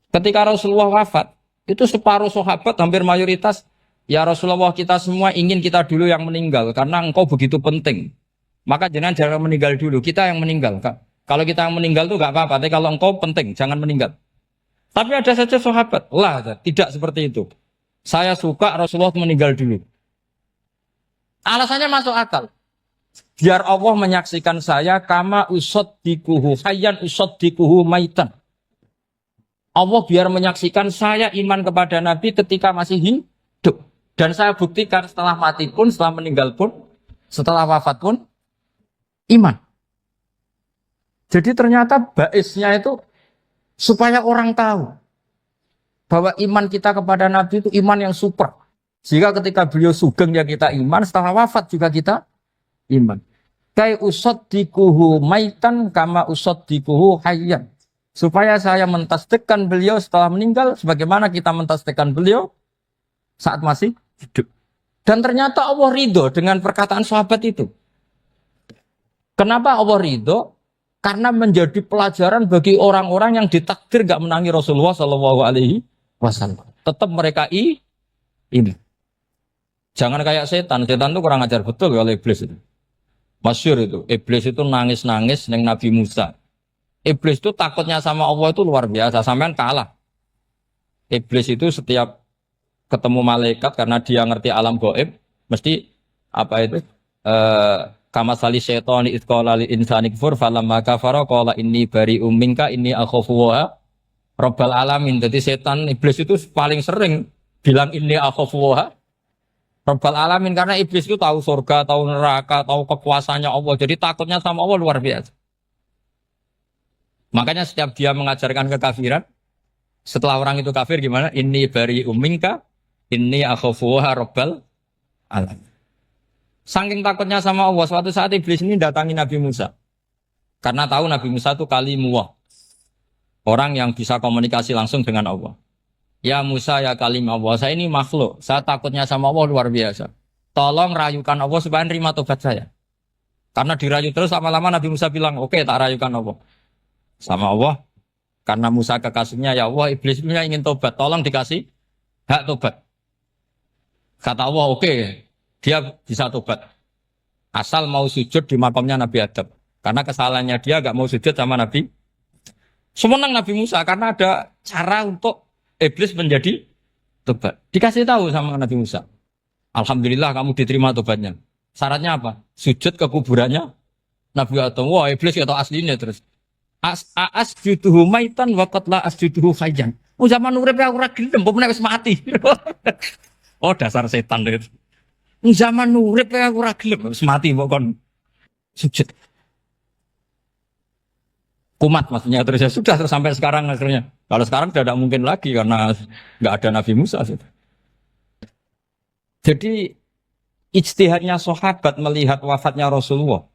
Ketika Rasulullah wafat, itu separuh sahabat hampir mayoritas, ya Rasulullah kita semua ingin kita dulu yang meninggal karena engkau begitu penting. Maka jangan meninggal dulu, kita yang meninggal. Kalau kita yang meninggal itu gak apa-apa, tapi kalau engkau penting, jangan meninggal. Tapi ada saja sahabat, lah tidak seperti itu. Saya suka Rasulullah meninggal dulu. Alasannya masuk akal. Biar Allah menyaksikan saya kama usaddikuhu hayyan usaddikuhu maitan. Allah biar menyaksikan saya iman kepada Nabi ketika masih hidup. Dan saya buktikan setelah mati pun, setelah meninggal pun, setelah wafat pun, iman. Jadi ternyata baisnya itu supaya orang tahu bahwa iman kita kepada Nabi itu iman yang super. Jika ketika beliau sugeng ya kita iman, setelah wafat juga kita iman. Kai usaddikuhu maitan kama usaddikuhu hayyan. Supaya saya mentasdikkan beliau setelah meninggal sebagaimana kita mentasdikkan beliau saat masih hidup. Dan ternyata Allah ridho dengan perkataan sahabat itu. Kenapa Allah ridho? Karena menjadi pelajaran bagi orang-orang yang ditakdir gak menangi Rasulullah SAW. Tetap mereka ini. Jangan kayak setan. Setan itu kurang ajar betul oleh iblis itu. Masyhur itu. Iblis itu nangis-nangis neng Nabi Musa. Iblis itu takutnya sama Allah itu luar biasa. Sampean kalah. Iblis itu setiap ketemu malaikat karena dia ngerti alam gaib, mesti apa itu? Kama sali syaitani id qala lil insani kfur falamma kafara qala inni bari'um minka inni akhafu wa rabbal alamin. Jadi setan iblis itu paling sering bilang inni akhafu wa rabbal alamin karena iblis itu tahu surga, tahu neraka, tahu kekuasaannya Allah. Jadi takutnya sama Allah luar biasa. Makanya setiap dia mengajarkan kekafiran, setelah orang itu kafir gimana? Inni bari'um minka inni akhafu wa rabbal alamin. Saking takutnya sama Allah, suatu saat iblis ini datangi Nabi Musa. Karena tahu Nabi Musa itu kalimullah. Orang yang bisa komunikasi langsung dengan Allah. Ya Musa ya kalimah Allah, saya ini makhluk. Saya takutnya sama Allah luar biasa. Tolong rayukan Allah supaya nerima tobat saya. Karena dirayu terus lama-lama Nabi Musa bilang, oke, tak rayukan Allah. Sama Allah. Karena Musa kekasihnya, ya Allah iblis ini ingin tobat. Tolong dikasih hak tobat. Kata Allah, oke. Dia bisa tobat. Asal mau sujud di makamnya Nabi Adam. Karena kesalahannya dia gak mau sujud sama Nabi. Semenang Nabi Musa karena ada cara untuk iblis menjadi tobat. Dikasih tahu sama Nabi Musa. Alhamdulillah kamu diterima tobatnya. Syaratnya apa? Sujud ke kuburannya Nabi Adam. Wah iblis atau aslinya terus. Asjuduhu maitan wa qatla asjuduhu hayyan. Oh zaman urip aku ora gelem, mbok nek wis mati. Oh dasar setan itu. Zaman urip aku ora gelem wis mati mbok kon sujud. Kumat maksudnya terus ya sudah terus sampai sekarang akhirnya. Kalau sekarang sudah tidak mungkin lagi karena nggak ada Nabi Musa. Jadi ijtihadnya sahabat melihat wafatnya Rasulullah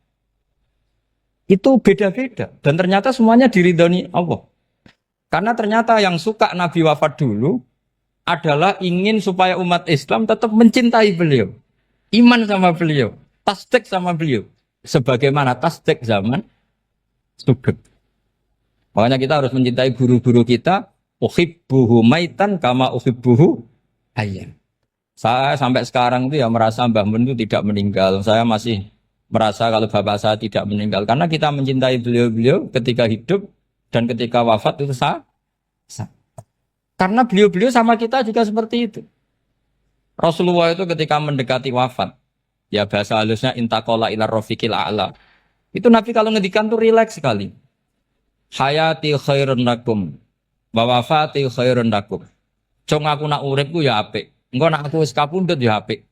itu beda-beda dan ternyata semuanya diridhoni Allah. Karena ternyata yang suka Nabi wafat dulu adalah ingin supaya umat Islam tetap mencintai beliau. Iman sama beliau, tasdik sama beliau. Sebagaimana tasdik zaman sugeng. Makanya kita harus mencintai guru-guru kita. Uhibbuhu maitan kama uhibbuhu hayyan. Saya sampai sekarang itu ya merasa Mbah Mun itu tidak meninggal. Saya masih merasa kalau bapak saya tidak meninggal. Karena kita mencintai beliau-beliau ketika hidup dan ketika wafat itu sah. Karena beliau-beliau sama kita juga seperti itu. Rasulullah itu ketika mendekati wafat, ya bahasa halusnya intaqala ila rafiqil a'la. Itu Nabi kalau ngedikan tuh rileks sekali. Hayati khairun lakum wa wafati khairun lakum. Cung aku nak uripku ya apik. Engko nak aku wis kapundhut ya apik.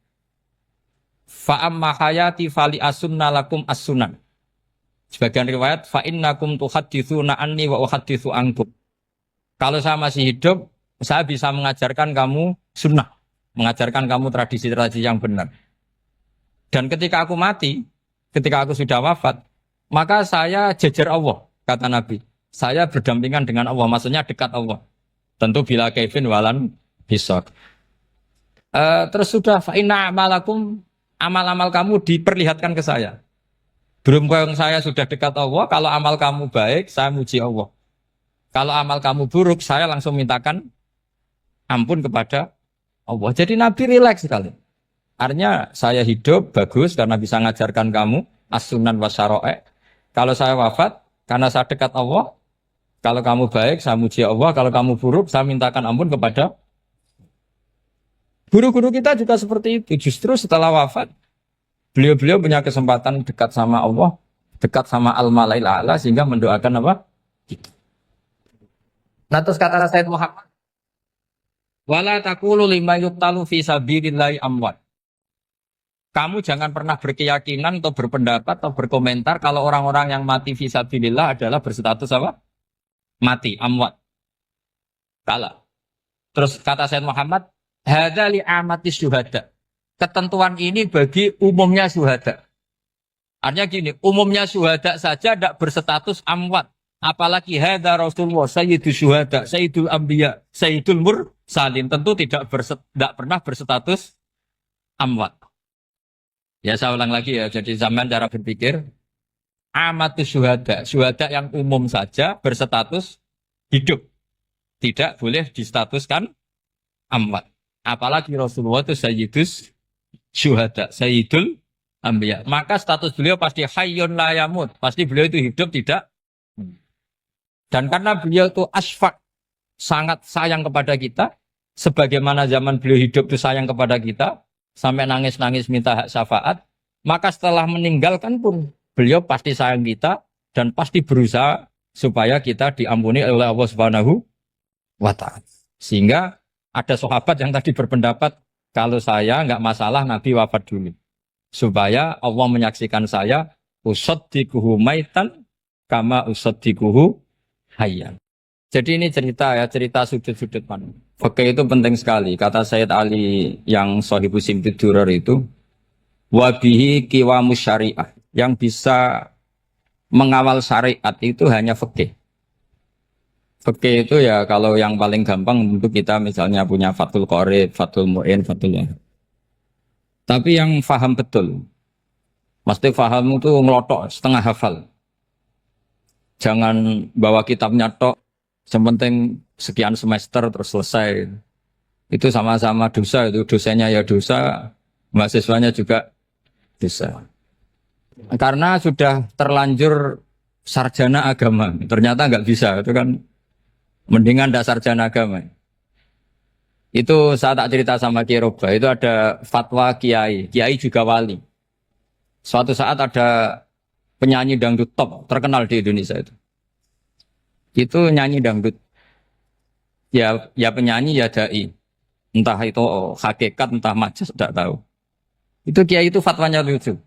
Fa amma hayati fali asunna lakum as-sunan. Sebagian riwayat fa innakum tuhadditsuna anni wa uhadditsu ankum. Kalau saya masih hidup, saya bisa mengajarkan kamu sunnah, mengajarkan kamu tradisi-tradisi yang benar. Dan ketika aku mati, ketika aku sudah wafat, maka saya jejer Allah, kata Nabi. Saya berdampingan dengan Allah, maksudnya dekat Allah. Tentu bila Kevin walan bisa. Terus sudah fa'inna amalakum, amal-amal kamu diperlihatkan ke saya. Berhubung saya sudah dekat Allah, kalau amal kamu baik, saya muji Allah. Kalau amal kamu buruk, saya langsung mintakan ampun kepada Allah. Jadi Nabi rileks sekali. Artinya saya hidup bagus karena bisa ngajarkan kamu as-sunan wa syara'i'. Kalau saya wafat karena saya dekat Allah. Kalau kamu baik, saya muji Allah. Kalau kamu buruk, saya mintakan ampun kepada guru-guru kita juga seperti itu. Justru setelah wafat, beliau-beliau punya kesempatan dekat sama Allah, dekat sama Al-Malail A'la sehingga mendoakan apa? Nah terus kata Sayyid Muhammad, wala taqulu lima yuqtalu fi sabilillahi amwat. Kamu jangan pernah berkeyakinan atau berpendapat atau berkomentar kalau orang-orang yang mati fi sabilillah adalah berstatus apa? Mati, amwat. Kalah. Terus kata Sayyid Muhammad, hadza li amatis syuhada. Ketentuan ini bagi umumnya syuhada. Artinya gini, umumnya syuhada saja tidak berstatus amwat. Apalagi hadza Rasulullah sayyidul syuhada, sayyidul anbiya, sayyidul mursalin, tentu tidak pernah berstatus amwat. Ya saya ulang lagi ya, jadi zaman cara berpikir amatus syuhada, syuhada yang umum saja berstatus hidup, tidak boleh distatuskan amwat. Apalagi Rasulullah itu sayyidus syuhada, sayyidul anbiya. Maka status beliau pasti hayyun la yamut, pasti beliau itu hidup tidak. Dan karena beliau itu asfaq, sangat sayang kepada kita, sebagaimana zaman beliau hidup itu sayang kepada kita, sampai nangis-nangis minta hak syafaat, maka setelah meninggalkan pun beliau pasti sayang kita dan pasti berusaha supaya kita diampuni oleh Allah Subhanahu wa ta'ala. Sehingga ada sahabat yang tadi berpendapat kalau saya nggak masalah Nabi wafat dulu. Supaya Allah menyaksikan saya usaddiquhu maitan kama usaddiquhu hayyan. Jadi ini cerita ya, cerita sudut-sudut pandang. Fikih itu penting sekali. Kata Sayyid Ali yang Shahibu Simtud Durar itu, wabihi qiwamus syariah. Yang bisa mengawal syariat itu hanya fikih. Fikih itu ya kalau yang paling gampang untuk kita misalnya punya Fathul Qorib, Fathul Mu'in, Fathul Wahab. Tapi yang faham betul, mesti faham itu ngelotok setengah hafal. Jangan bawa kitabnya tok, yang penting sekian semester terus selesai. Itu sama-sama dosa, itu dosanya ya dosa, mahasiswanya juga dosa. Karena sudah terlanjur sarjana agama, ternyata nggak bisa, itu kan mendingan ndak sarjana agama. Itu saya tak cerita sama Kiai Roba, itu ada fatwa kiai, kiai juga wali. Suatu saat ada penyanyi dangdut top terkenal di Indonesia itu. Itu nyanyi dangdut. Ya penyanyi ya dai. Entah itu hakikat entah majas tidak tahu. Itu kiai itu fatwanya lucu.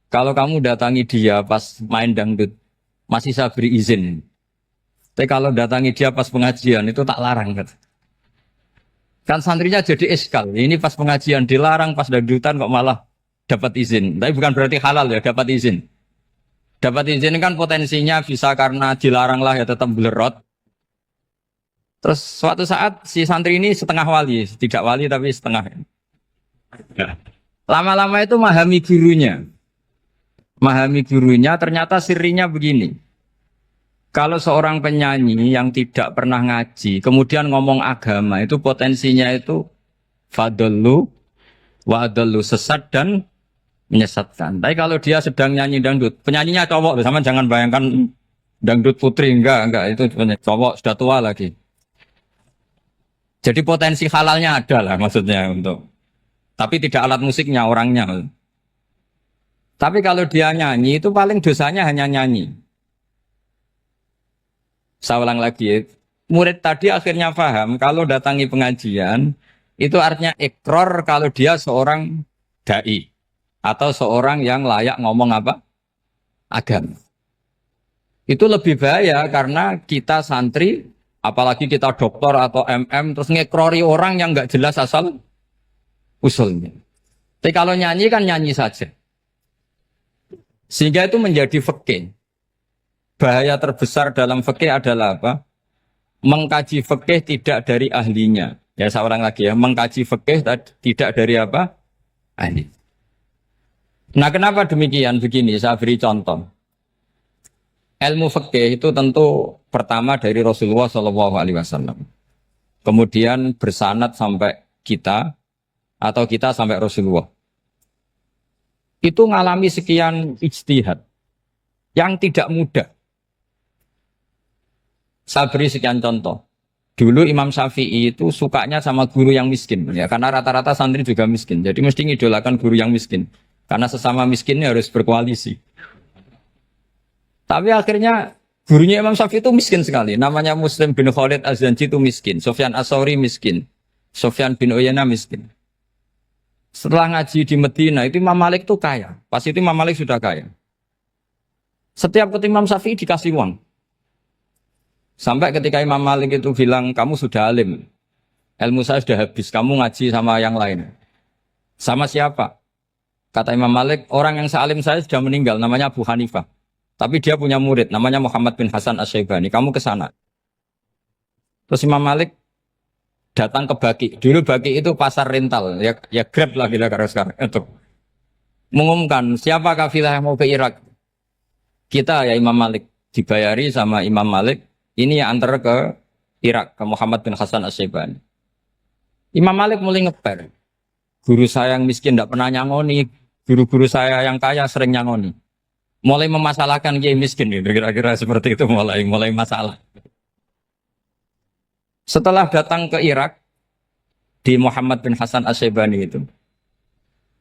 Kalau kamu datangi dia pas main dangdut masih saya beri izin. Tapi kalau datangi dia pas pengajian itu tak larang kan. Kan santrinya jadi eskal. Ini pas pengajian dilarang, pas dangdutan kok malah dapat izin. Tapi bukan berarti halal ya, dapat izin. Dapat izin kan potensinya bisa karena dilarang lah ya tetap belerot. Terus suatu saat si santri ini setengah wali, tidak wali tapi setengah. Lama-lama itu memahami gurunya. Memahami gurunya ternyata sirinya begini. Kalau seorang penyanyi yang tidak pernah ngaji, kemudian ngomong agama, itu potensinya itu fadallu wa adallu, sesat dan menyesatkan. Tapi kalau dia sedang nyanyi dangdut, penyanyinya cowok, sama jangan bayangkan dangdut putri, enggak, itu cowok sudah tua lagi. Jadi potensi halalnya ada lah maksudnya untuk. Tapi tidak alat musiknya, orangnya. Tapi kalau dia nyanyi, itu paling dosanya hanya nyanyi. Saya ulang lagi ya. Murid tadi akhirnya paham, kalau datangi pengajian, itu artinya ikrar kalau dia seorang da'i. Atau seorang yang layak ngomong apa? Agama. Itu lebih bahaya karena kita santri, apalagi kita doktor atau MM, terus ngekrori orang yang nggak jelas asal usulnya. Tapi kalau nyanyi kan nyanyi saja. Sehingga itu menjadi fikih. Bahaya terbesar dalam fikih adalah apa? Mengkaji fikih tidak dari ahlinya. Ya saya ulang lagi ya, mengkaji fikih tidak dari apa? Ahli. Nah kenapa demikian? Begini, saya beri contoh. Ilmu fikih itu tentu pertama dari Rasulullah SAW. Kemudian bersanad sampai kita atau kita sampai Rasulullah. Itu ngalami sekian ijtihad yang tidak mudah. Saya beri sekian contoh. Dulu Imam Syafi'i itu sukanya sama guru yang miskin, ya karena rata-rata santri juga miskin. Jadi mesti ngidolakan guru yang miskin, karena sesama miskinnya harus berkoalisi. Tapi akhirnya gurunya Imam Syafi'i itu miskin sekali. Namanya Muslim bin Khalid Az-Zanji itu miskin, Sufyan As-Tsauri miskin, Sufyan bin Uyainah miskin. Setelah ngaji di Medina itu Imam Malik itu kaya. Pas itu Imam Malik sudah kaya. Setiap ketemu Imam Syafi'i dikasih uang. Sampai ketika Imam Malik itu bilang, kamu sudah alim, ilmu saya sudah habis, kamu ngaji sama yang lain. Sama siapa? Kata Imam Malik, orang yang sealim saya sudah meninggal, namanya Abu Hanifah. Tapi dia punya murid, namanya Muhammad bin Hasan Asy-Syaibani, kamu ke sana. Terus Imam Malik datang ke Baki. Dulu Baki itu pasar rental, ya Grab lah kira-kira sekarang. Itu mengumumkan, siapa kafilah yang mau ke Irak? Kita ya Imam Malik, dibayari sama Imam Malik. Ini yang antar ke Irak, ke Muhammad bin Hasan Asy-Syaibani. Imam Malik mulai ngeper. Guru saya yang miskin tidak pernah nyangoni, guru-guru saya yang kaya sering nyangoni. Mulai memasalahkan kiai miskin, gitu. Kira-kira seperti itu mulai masalah. Setelah datang ke Irak, di Muhammad bin Hasan Asy-Syaibani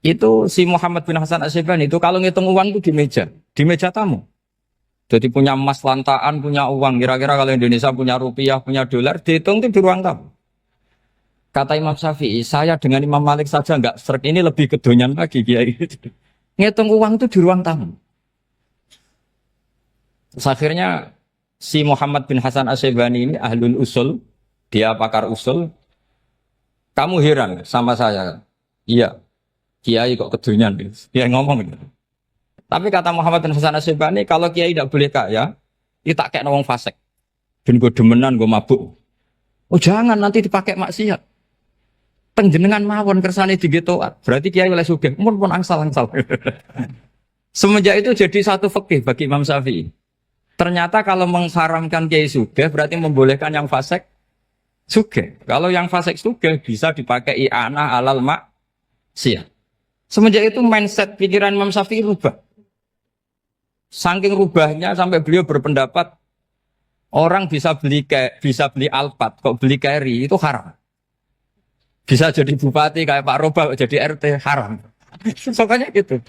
itu si Muhammad bin Hasan Asy-Syaibani itu kalau ngitung uang itu di meja tamu. Jadi punya emas lantaan, punya uang. Kira-kira kalau Indonesia punya rupiah, punya dolar, dihitung itu di ruang tamu. Kata Imam Syafi'i, saya dengan Imam Malik saja enggak seret, ini lebih kedonyan lagi kiai. Ngitung uang itu di ruang tamu. Terus akhirnya si Muhammad bin Hasan Asy-Syaibani ini ahlul usul, dia pakar usul. Kamu heran sama saya? Iya, kiai kok kedonyan. Dia ngomong gitu. Tapi kata Muhammad bin Hasan Asy-Syaibani, kalau kiai tidak boleh kaya, itu tak kayak wong fasik. Ben gue demenan, gue mabuk. Oh jangan, nanti dipakai maksiat. Tengjenengan mawon kersane digetoat. Berarti kiai oleh sugih. Pun angsal-angsal. Semenjak itu jadi satu fikih bagi Imam Syafi'i. Ternyata kalau mengharamkan kiai sugih, berarti membolehkan yang fasik sugih. Kalau yang fasik sugih bisa dipakai i'anah alal maksiat. Semenjak itu mindset pikiran Imam Syafi'i rubah. Saking rubahnya sampai beliau berpendapat orang bisa beli Alphard, kok beli carry itu haram. Bisa jadi bupati kayak Pak Roba, kok jadi RT haram. Pokoknya gitu.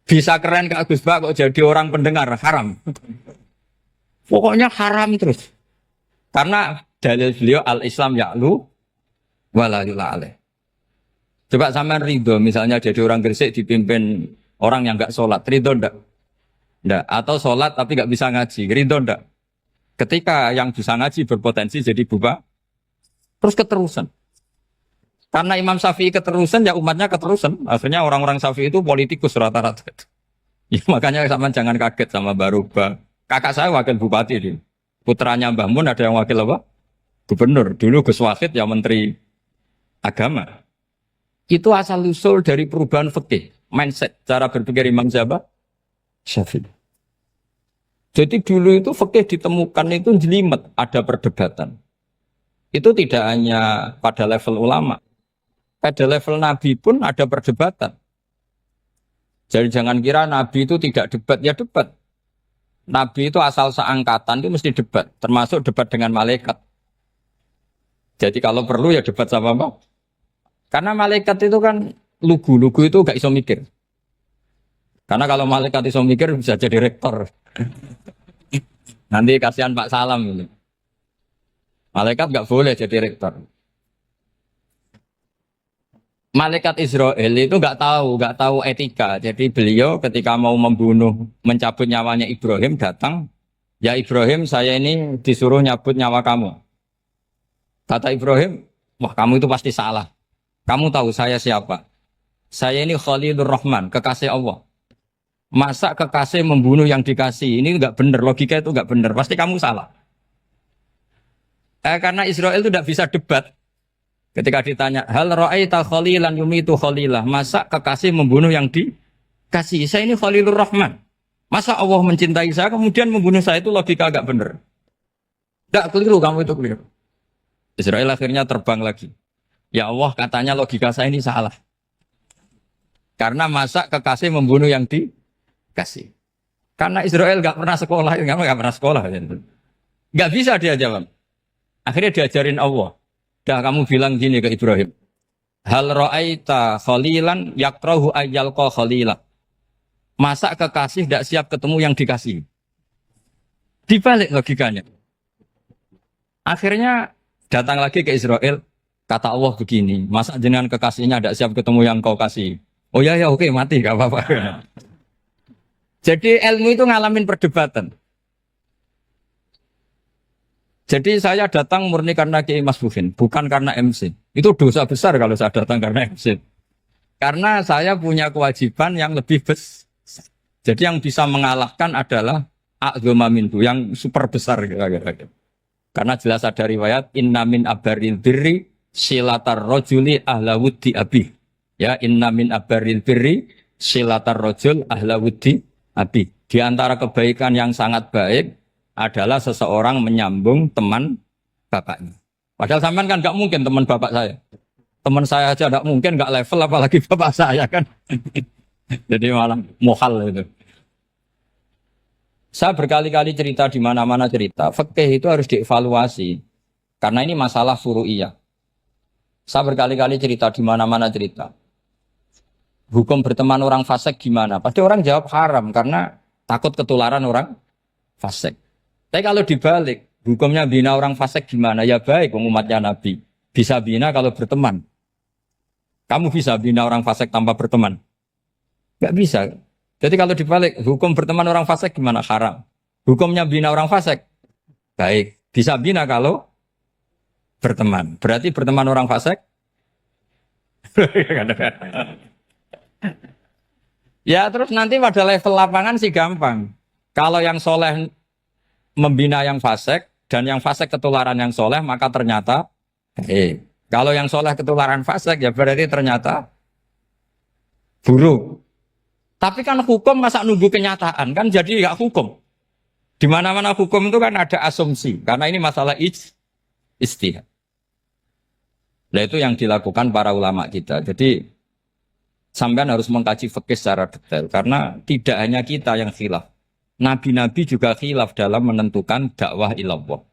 Bisa keren Kak Gus Ba, kok jadi orang pendengar haram. Pokoknya haram terus. Karena dalil beliau al-Islam ya'lu wala yula alaih. Coba sampean ridho, misalnya jadi orang Gresik dipimpin orang yang enggak sholat, ridho enggak? Enggak. Atau sholat tapi enggak bisa ngaji, ridho enggak? Ketika yang bisa ngaji berpotensi jadi buba, terus keterusan. Karena Imam Syafi'i keterusan, ya umatnya keterusan. Akhirnya orang-orang Syafi'i itu politikus rata-rata. Ya, makanya sama jangan kaget sama Baruba. Kakak saya wakil bupati ini. Putranya Mbah Mun ada yang wakil apa? Gubernur. Dulu Gus Wahid ya menteri agama. Itu asal usul dari perubahan fikih, mindset, cara berpikir Imam Syafi'i. Jadi dulu itu fikih ditemukan itu jelimet, ada perdebatan. Itu tidak hanya pada level ulama, pada level Nabi pun ada perdebatan. Jadi jangan kira Nabi itu tidak debat, ya debat. Nabi itu asal seangkatan itu mesti debat, termasuk debat dengan malaikat. Jadi kalau perlu ya debat sama apa? Karena malaikat itu kan lugu itu gak iso mikir. Karena kalau malaikat iso mikir bisa jadi rektor. Nanti kasihan Pak Salam ini. Malaikat gak boleh jadi rektor. Malaikat Israel itu gak tahu etika. Jadi beliau ketika mau membunuh, mencabut nyawanya Ibrahim datang, ya Ibrahim saya ini disuruh nyabut nyawa kamu. Kata Ibrahim, wah kamu itu pasti salah. Kamu tahu saya siapa? Saya ini Khalilur Rahman, kekasih Allah. Masa kekasih membunuh yang dikasih? Ini enggak benar, logika itu enggak benar. Pasti kamu salah. Karena Israel itu tidak bisa debat. Ketika ditanya, hal ra'aita khalilan yumitu khalilah. Masa kekasih membunuh yang dikasih? Saya ini Khalilur Rahman. Masa Allah mencintai saya kemudian membunuh saya itu logika agak benar. Tidak keliru kamu itu keliru. Israel akhirnya terbang lagi. Ya Allah katanya logika saya ini salah. Karena masa kekasih membunuh yang dikasih. Karena Israel nggak pernah sekolah, nggak pernah sekolah. Nggak bisa dia jawab. Akhirnya diajarin Allah. Dah kamu bilang gini ke Ibrahim. Hal ra'aita khalilan yakrahu ayyalqa khalila. Masa kekasih tidak siap ketemu yang dikasih. Dibalik logikanya. Akhirnya datang lagi ke Israel. Kata Allah begini. Masa jenengan kekasihnya tidak siap ketemu yang kau kasih. Oh ya oke mati gak apa-apa. Jadi ilmu itu ngalamin perdebatan. Jadi saya datang murni karena Kiai Mas Buhin, bukan karena MC. Itu dosa besar kalau saya datang karena MC. Karena saya punya kewajiban yang lebih besar. Jadi yang bisa mengalahkan adalah a'dzama minhu, yang super besar. Karena jelas ada riwayat inna min abaril birri silatar rojuli ahla wuddi abi. Ya, inna min abaril birri silatar rojul ahla wuddi abi. Di antara kebaikan yang sangat baik adalah seseorang menyambung teman bapaknya. Padahal sampean kan nggak mungkin teman bapak saya. Teman saya aja nggak mungkin, nggak level apalagi bapak saya kan. Jadi malah mohal itu. Saya berkali-kali cerita di mana-mana cerita. Fikih itu harus dievaluasi. Karena ini masalah furu'iyah. Saya berkali-kali cerita di mana-mana cerita. Hukum berteman orang fasik gimana? Pasti orang jawab haram karena takut ketularan orang fasik. Tapi kalau dibalik, hukumnya bina orang fasik gimana? Ya baik, umatnya Nabi. Bisa bina kalau berteman. Kamu bisa bina orang fasik tanpa berteman? Gak bisa. Jadi kalau dibalik, hukum berteman orang fasik gimana? Haram. Hukumnya bina orang fasik? Baik. Bisa bina kalau berteman. Berarti berteman orang fasik? Ya terus nanti pada level lapangan sih gampang. Kalau yang soleh membina yang fasik dan yang fasik ketularan yang soleh, maka ternyata kalau yang soleh ketularan fasik ya berarti ternyata buruk. Tapi kan hukum masa nunggu kenyataan kan jadi nggak hukum. Di mana-mana hukum itu kan ada asumsi karena ini masalah ijtihad. Nah itu yang dilakukan para ulama kita. Jadi sampean harus mengkaji fikih secara detail karena tidak hanya kita yang khilaf. Nabi-nabi juga khilaf dalam menentukan dakwah ilallah.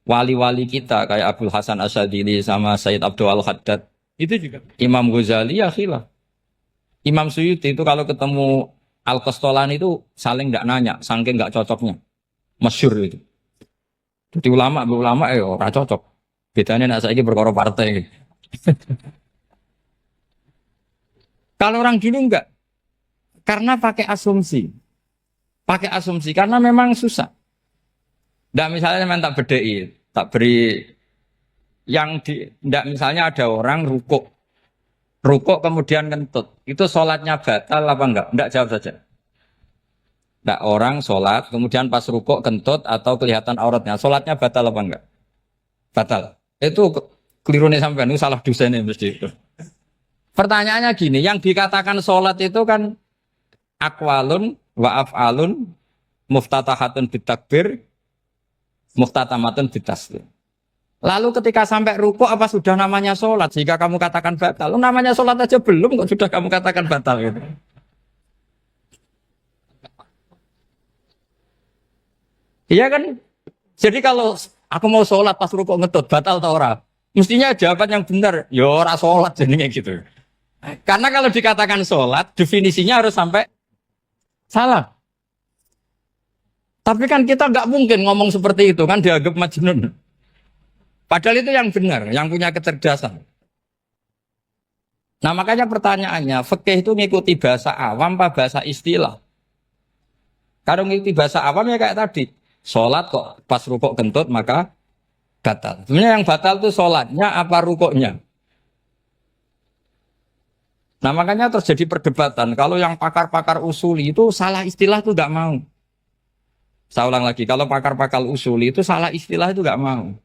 Wali-wali kita kayak Abdul Hasan Asyadili sama Sayyid Abdul Al-Haddad itu juga. Imam Ghazali ya khilaf. Imam Suyuti itu kalau ketemu Al-Qastolani itu saling tidak nanya, saking nggak cocoknya. Masyhur itu. Jadi ulama ora cocok. Bedanya nak saiki perkara partai. Kalau orang dulu enggak. Karena pakai asumsi. Pakai asumsi karena memang susah. Ndak misalnya memang tak bedai, tak beri yang di ndak misalnya ada orang rukuk kemudian kentut. Itu sholatnya batal apa enggak? Enggak, jawab saja. Enggak, orang sholat kemudian pas rukuk kentut atau kelihatan auratnya, sholatnya batal apa enggak? Batal. Itu keliru nih sampean, itu salah dosennya mesti itu. Pertanyaannya gini, yang dikatakan sholat itu kan aqwalun wa af'alun muftatahatun bitakbir muftatamatun bitaslim. Lalu ketika sampai rukuk apa sudah namanya sholat? Jika kamu katakan batal, namanya sholat aja belum kok sudah kamu katakan batal gitu. Iya kan? Jadi kalau aku mau sholat pas rukuk ngetut batal atau ora? Mestinya jawaban yang benar, ya ora sholat jadinya gitu. Karena kalau dikatakan sholat, definisinya harus sampai salah. Tapi kan kita nggak mungkin ngomong seperti itu kan dianggap majnun. Padahal itu yang benar, yang punya kecerdasan. Nah makanya pertanyaannya, fikih itu ngikuti bahasa awam apa bahasa istilah? Kalau ngikuti bahasa awam ya kayak tadi, sholat kok pas rukuk kentut maka batal. Sebenarnya yang batal itu sholatnya apa rukuknya? Nah makanya terjadi perdebatan. Kalau yang pakar-pakar usuli itu salah istilah itu nggak mau. Saya ulang lagi, kalau pakar-pakar usuli itu salah istilah itu nggak mau.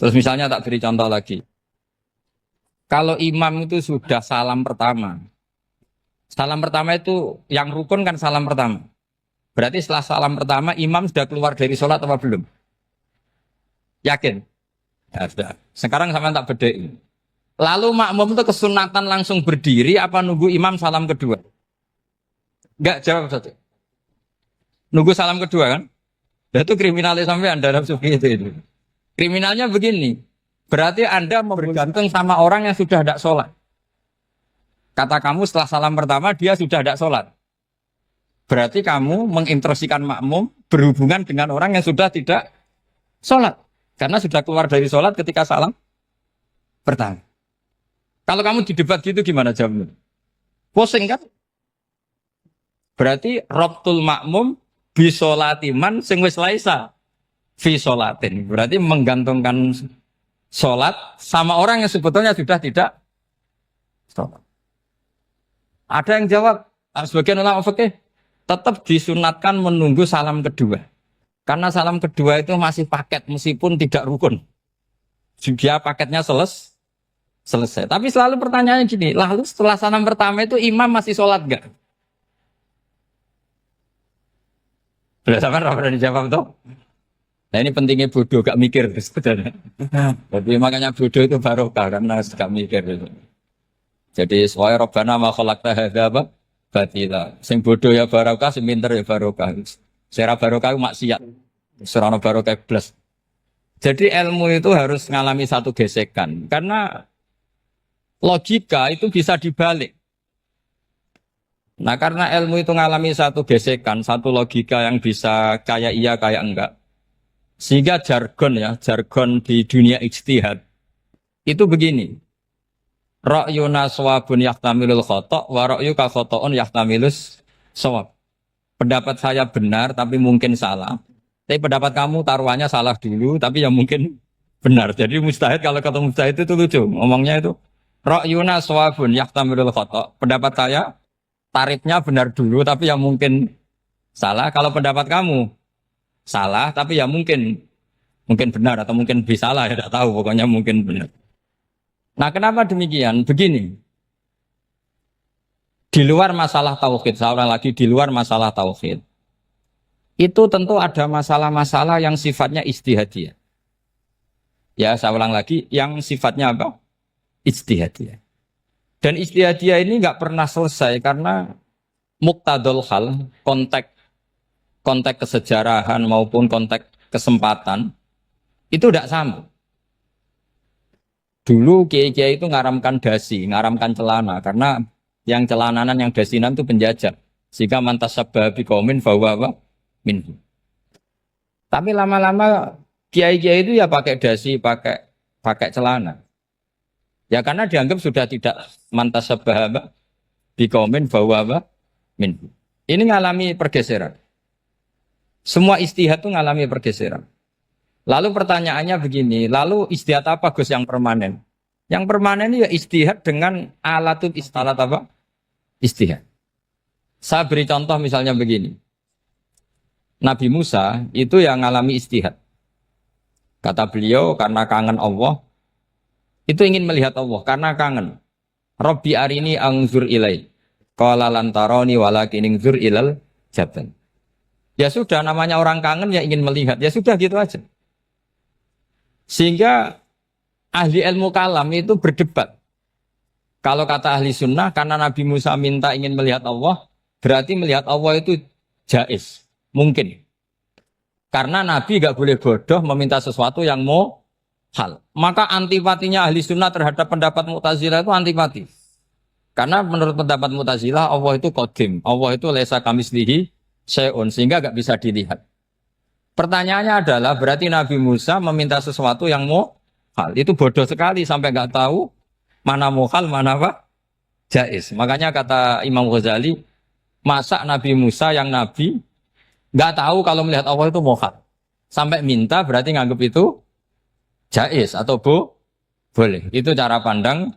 Terus misalnya tak beri contoh lagi. Kalau imam itu sudah salam pertama, Salam pertama itu yang rukun kan salam pertama. Berarti setelah salam pertama imam sudah keluar dari sholat apa belum? Yakin? Ya sudah. Sekarang sama tak bedain. Lalu makmum itu kesunatan langsung berdiri apa nunggu imam salam kedua? Enggak, jawab satu. Nunggu salam kedua kan? Nah, itu kriminalnya sampai Anda nafsu itu. Kriminalnya begini. Berarti Anda mau bergantung sama orang yang sudah tidak sholat. Kata kamu setelah salam pertama dia sudah tidak sholat. Berarti kamu mengintersikan makmum berhubungan dengan orang yang sudah tidak sholat. Karena sudah keluar dari sholat ketika salam pertama. Kalau kamu di debat gitu gimana jawabnya? Pusing kan? Berarti robtul makmum bisolatiman sing wis laisa fi sholatin. Berarti menggantungkan sholat sama orang yang sebetulnya sudah tidak sholat. Ada yang jawab, sebagian ulama fikih tetap disunatkan menunggu salam kedua. Karena salam kedua itu masih paket meskipun tidak rukun. Dia paketnya selesai. Tapi selalu pertanyaannya gini, lalu setelah salam pertama itu imam masih sholat gak? Sudah sama pernah dijawab tuh? Nah ini pentingnya bodoh gak mikir sebenarnya. Jadi makanya bodoh itu barokah karena gak mikir. Jadi soalnya Rabbana ma khalaqta hadza apa? Batila. Sing bodoh ya barokah, sing pinter ya barokah. Sera barokah maksiat. Serana barokah plus. Jadi ilmu itu harus mengalami satu gesekan karena logika itu bisa dibalik. Nah karena ilmu itu mengalami satu gesekan, satu logika yang bisa kayak iya kayak enggak. Sehingga jargon di dunia ijtihad itu begini. Ra'yuna shawabun yahtamilul khata' wa ra'yuka khata'un yahtamilus shawab. Pendapat saya benar tapi mungkin salah. Tapi pendapat kamu taruhannya salah dulu tapi yang mungkin benar. Jadi mustahid kalau kata mustahid itu lucu. Ngomongnya itu ra'yuna shawabun yahtamilul khata'. Pendapat saya tarifnya benar dulu tapi yang mungkin salah. Kalau pendapat kamu salah tapi ya mungkin benar atau mungkin bisa salah ya tidak tahu pokoknya mungkin benar. Nah kenapa demikian? Begini, di luar masalah tauhid, saya ulang lagi di luar masalah tauhid, itu tentu ada masalah-masalah yang sifatnya ijtihadiyah. Ya saya ulang lagi, yang sifatnya apa? Ijtihadiyah. Dan ijtihadiyah ini nggak pernah selesai karena muqtadul hal, konteks kesejarahan maupun konteks kesempatan itu tidak sama. Dulu kiai-kiai itu ngaramkan dasi, ngaramkan celana karena yang celananan yang dasinan itu penjajah. Sehingga mantas sabah biqaumin bahwa apa? Minhu. Tapi lama-lama kiai-kiai itu ya pakai dasi, pakai celana. Ya karena dianggap sudah tidak mantas sabah apa? Biqaumin bahwa apa? Minhu. Ini ngalami pergeseran. Semua istihad itu ngalami pergeseran. Lalu pertanyaannya begini, lalu istihad apa Gus yang permanen? Yang permanen ya istihad dengan alatut istilah apa? Istihad. Saya beri contoh misalnya begini. Nabi Musa itu yang ngalami istihad. Kata beliau karena kangen Allah, itu ingin melihat Allah karena kangen. Rabbi arini angzur ilai. Qala lan tarani walakin ingzur ilal jabal. Ya sudah namanya orang kangen ya ingin melihat. Ya sudah gitu aja. Sehingga ahli ilmu kalam itu berdebat. Kalau kata ahli sunnah, karena Nabi Musa minta ingin melihat Allah, berarti melihat Allah itu jaiz, mungkin. Karena Nabi gak boleh bodoh meminta sesuatu yang mau hal. Maka antipatinya ahli sunnah terhadap pendapat Mu'tazilah itu antipati. Karena menurut pendapat Mu'tazilah, Allah itu qadim, Allah itu laisa kamislihi syai'un, sehingga gak bisa dilihat. Pertanyaannya adalah berarti Nabi Musa meminta sesuatu yang mau hal. Itu bodoh sekali sampai nggak tahu mana mau hal, mana apa? Jaiz. Makanya kata Imam Ghazali, masa Nabi Musa yang Nabi nggak tahu kalau melihat Allah itu mau hal. Sampai minta berarti nganggap itu jaiz atau boleh. Itu cara pandang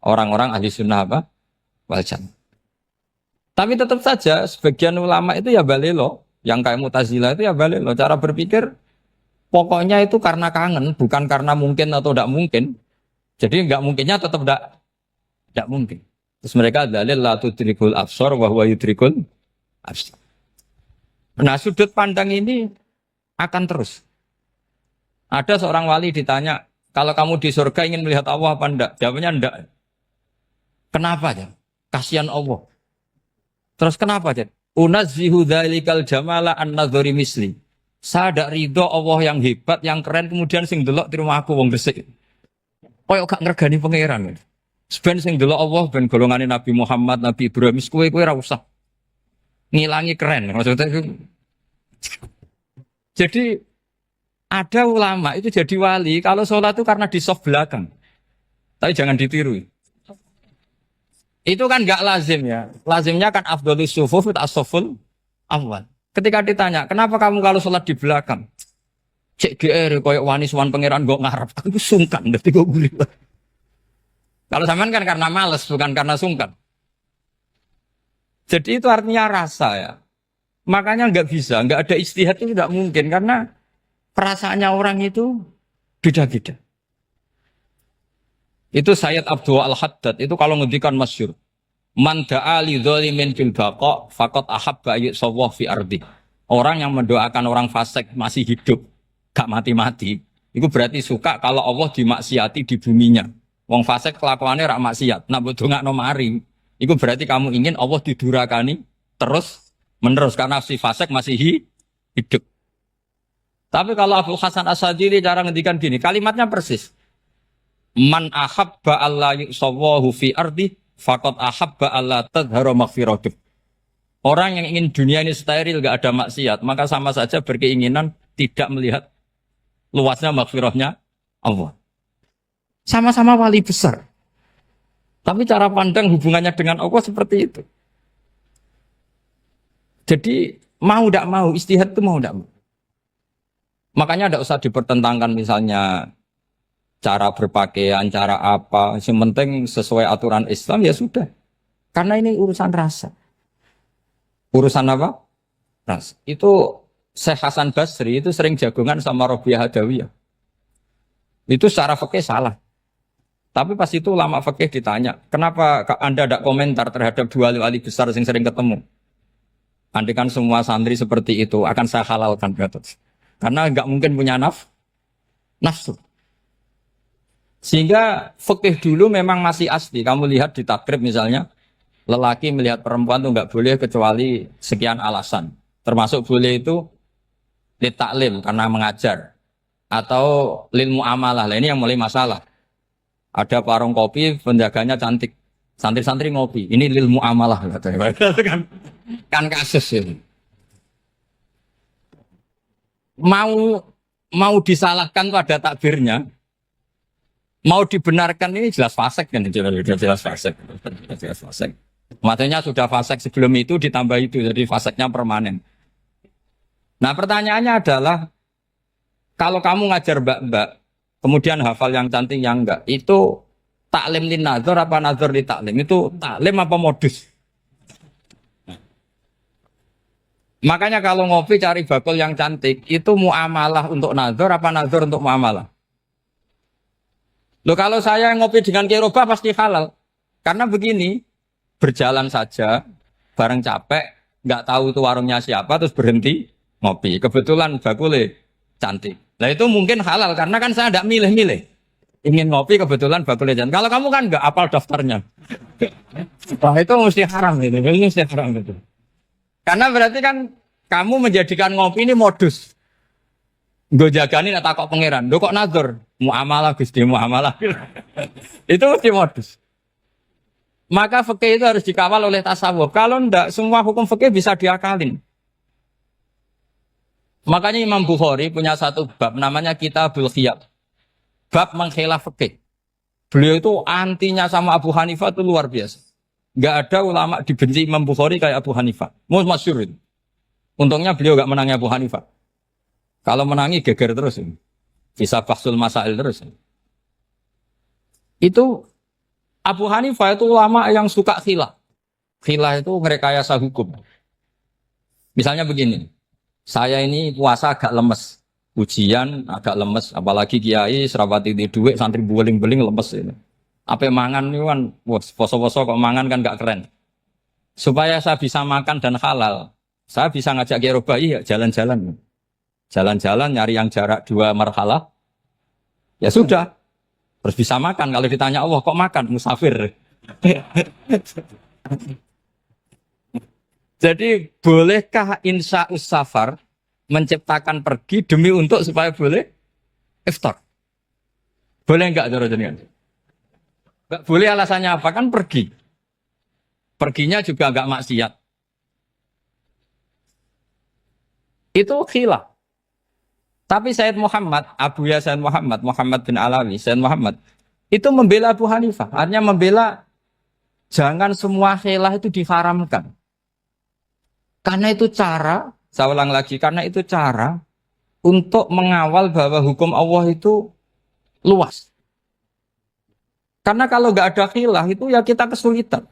orang-orang ahli sunnah apa? Wal jamaah. Tapi tetap saja sebagian ulama itu ya balelo. Yang kayak Mu'tazilah itu ya balik loh. Cara berpikir pokoknya itu karena kangen, bukan karena mungkin atau tidak mungkin. Jadi nggak mungkinnya tetap tidak mungkin. Terus mereka dalil la tudrikul absar wa huwa yudrikul absar. Nah, sudut pandang ini akan terus. Ada seorang wali ditanya, kalau kamu di surga ingin melihat Allah apa enggak? Jawabnya enggak. Kenapa ya? Kasihan Allah. Terus kenapa ya? Unazzihu dzalikal jamala an-nadhari misli. Saya tidak ridho Allah yang hebat, yang keren, kemudian sing delok di rumah aku wong resik. Koyok gak ngergani pangeran. Sebenarnya sing delok Allah ben golongane Nabi Muhammad, Nabi Ibrahim, kowe ra usah ngilangi keren. Maksudnya itu. Jadi ada ulama itu jadi wali kalau sholat itu karena di soft belakang. Tapi jangan ditiru. Itu kan nggak lazim ya. Lazimnya kan afdhalus sufuf as-saful awal. Ketika ditanya, kenapa kamu kalau sholat di belakang? Cek DR koyok wani suwan pangeran gak ngarep. Aku sungkan dadi kok guli. Kalau sampean kan karena males, bukan karena sungkan. Jadi itu artinya rasa ya. Makanya nggak bisa, nggak ada ijtihad itu tidak mungkin karena perasaannya orang itu beda-beda. Itu Sayyid Abdul Al-Haddad itu kalau ngendikan masyhur. Man da'a li dzalimin bil baqa faqad ahabba yusawwah fi ardi. Orang yang mendoakan orang fasik masih hidup, gak mati-mati, itu berarti suka kalau Allah dimaksiati di buminya. Wong fasik kelakuannya rak maksiat, nak mbok dongakno mari. Itu berarti kamu ingin Allah didurakani terus menerus karena si fasik masih hidup. Tapi kalau Abu Hasan As-Sadili cara ngendikan gini, kalimatnya persis. Man ahabba alla yusawwahu fi ardi faqad ahabba alla tadhharu maghfiratuh. Orang yang ingin dunia ini steril gak ada maksiat, maka sama saja berkeinginan tidak melihat luasnya maghfirahnya Allah. Sama-sama wali besar. Tapi cara pandang hubungannya dengan Allah seperti itu. Jadi mau tidak mau, istihad itu mau tidak mau. Makanya tidak usah dipertentangkan misalnya cara berpakaian, cara apa. Yang penting sesuai aturan Islam ya sudah. Karena ini urusan rasa. Urusan apa? Rasa. Itu Syekh Hasan Basri itu sering jagongan sama Rabi'ah Adawiyah. Itu secara fikih salah. Tapi pas itu ulama fikih ditanya, kenapa Anda tidak komentar terhadap dua wali besar yang sering ketemu? Andai kan semua santri seperti itu, akan saya halalkan. Karena nggak mungkin punya nafsu. Sehingga fikih dulu memang masih asli. Kamu lihat di takrib misalnya, lelaki melihat perempuan itu nggak boleh kecuali sekian alasan. Termasuk boleh itu li taklim karena mengajar. Atau lil muamalah. Ini yang mulai masalah. Ada warung kopi, penjaganya cantik. Santri-santri ngopi. Ini lil muamalah. Kan kasus ini. Mau disalahkan pada takbirnya. Mau dibenarkan ini jelas fasik kan. Jelas fasik. Jelas fasik. Maksudnya sudah fasik sebelum itu ditambah itu. Jadi fasiknya permanen. Nah pertanyaannya adalah. Kalau kamu ngajar mbak-mbak. Kemudian hafal yang cantik yang enggak. Itu taklim lin nazar apa nazar li taklim? Itu taklim apa modus? Makanya kalau ngopi cari bakul yang cantik. Itu muamalah untuk nazar apa nazar untuk muamalah? Loh kalau saya ngopi dengan kirobah pasti halal. Karena begini. Berjalan saja. Bareng capek. Nggak tahu itu warungnya siapa. Terus berhenti ngopi. Kebetulan bakulnya cantik. Nah itu mungkin halal karena kan saya tidak milih-milih. Ingin ngopi kebetulan bakulnya cantik. Kalau kamu kan nggak apal daftarnya. Wah itu mesti haram itu. Mesti haram itu. Karena berarti kan kamu menjadikan ngopi ini modus. Gue jagani tak kok pangeran. Lo kok nazar? Muamalah Gusti muamalah. Itu mesti modus. Maka fikih itu harus dikawal oleh tasawuf. Kalau enggak semua hukum fikih bisa diakalin. Makanya Imam Bukhari punya satu bab namanya Kitabul Khiyab. Bab mengkhilaf fikih. Beliau itu antinya sama Abu Hanifah itu luar biasa. Enggak ada ulama dibenci Imam Bukhari kayak Abu Hanifah. Masyhur itu. Untungnya beliau enggak menangi Abu Hanifah. Kalau menangi geger terus. Bisa bahsul masail terus. Itu Abu Hanifah itu ulama yang suka khilaf. Khilaf itu merekayasa hukum. Misalnya begini. Saya ini puasa agak lemes. Ujian agak lemes. Apalagi kiai, serapati di duit, santri beling-beling lemes ini. Apa mangan itu kan, poso-poso kok mangan kan gak keren. Supaya saya bisa makan dan halal, saya bisa ngajak Kiai Robai ya jalan-jalan. Jalan-jalan nyari yang jarak 2 marhalah, ya sudah. Terus bisa makan. Kalau ditanya Allah kok makan? Musafir. Jadi bolehkah insya safar menciptakan pergi demi untuk supaya boleh iftar? Boleh enggak cara jenengan? Enggak boleh alasannya apa? Kan pergi. Perginya juga enggak maksiat. Itu khilaf. Tapi Sayyid Muhammad, Abu Ya Sayyid Muhammad, Muhammad bin Alawi, Sayyid Muhammad, itu membela Abu Hanifah. Artinya membela jangan semua khilaf itu diharamkan. Karena itu cara, saya ulang lagi, karena itu cara untuk mengawal bahwa hukum Allah itu luas. Karena kalau nggak ada khilaf itu ya kita kesulitan.